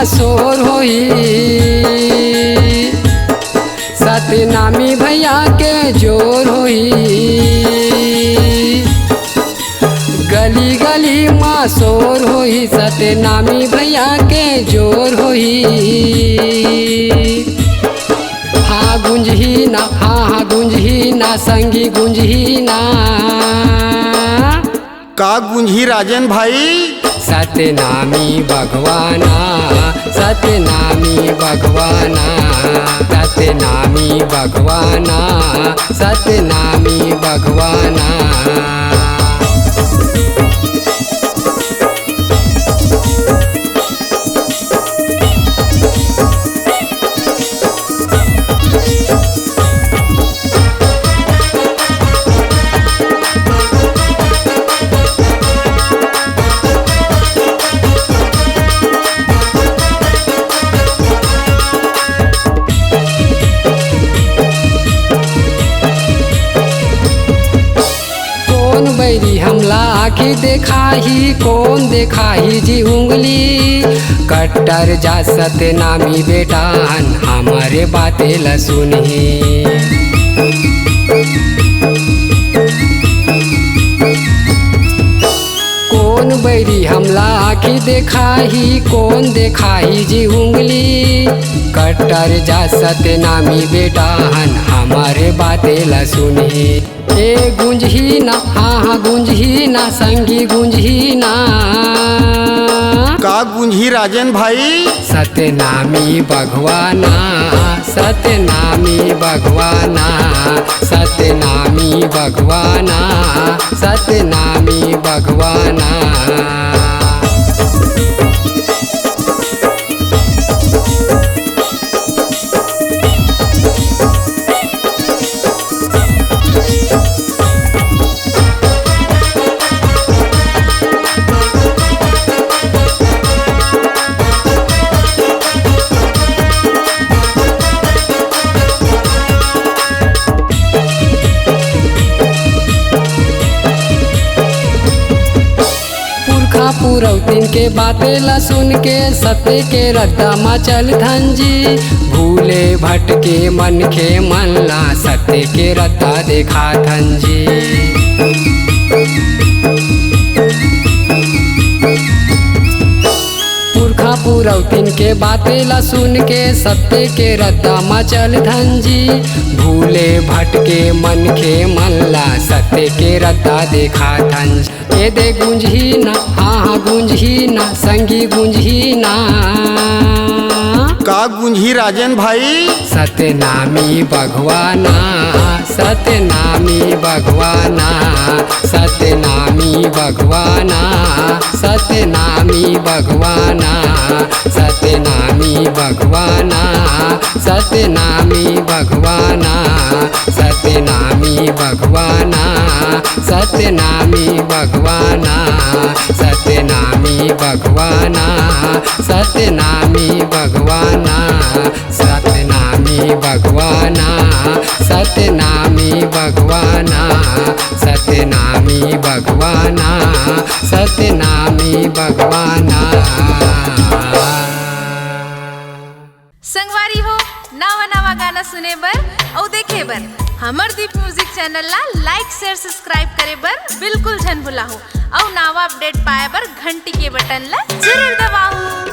माँ शोर होई, सतनामी भैया के जोर होई। गली गली माँ शोर होई, सतनामी भैया के जोर होई। हाँ गुंजही ना, हाँ गुंजही ना, संगी गुंजही ना। का गुंजी राजन भाई? सतनामी भगवाना, सतनामी भगवाना, सतनामी भगवाना, सतनामी भगवाना। बैरी हमला आखी देखाही, कौन देखाही जी उंगली। कट्टर जा सतनामी बेटान, हमारे बातें ल सुनही। कौन बैरी हमला आखी देखाही, कौन देखाही जी उंगली। कट्टर जा सतनामी बेटान, हमारे बातें ल सुनही। ए गुंजही ना, हाँ गुंजही ना, संगी गुंजही ना। का गुंजी राजन भाई? सतनामी भगवाना, सतनामी भगवाना, सतनामी भगवाना, सतनामी भगवाना। पुरौतिन के बातें ला सुन के, सत्य के रद्दा मचल धंजी। भूले भटके मन के मन ला, सत्य के रद्दा देखा धंजी। पुरखा पुरौतिन के बातें ला सुन के, सत्य के रद्दा मचल धंजी। भूले भटके मन के मन ला, सत्य के रद्दा देखा धंजी। ए दे गुंजही ना, हाँ गुंजही ना, संगी गुंजही ना। का गुंजी राजन भाई? सतनामी भगवाना, सतनामी भगवाना, सतनामी भगवाना, सतनामी भगवाना, सतनामी भगवाना, सतनामी भगवाना, सतनामी भगवाना, सतनामी भगवाना, सतनामी भगवाना, सतनामी भगवाना, सतनामी भगवाना, सतनामी भगवाना, सतनामी भगवाना, सतनामी भगवाना। संगवारी हो नवा नवा गाना सुने बर और देखे बर हमर दीप म्यूजिक चैनल ला लाइक शेयर सब्सक्राइब करे बर बिल्कुल झन भुलाहो। और नवा अपडेट पाए बर घंटी के बटन ला जरूर दबाओ।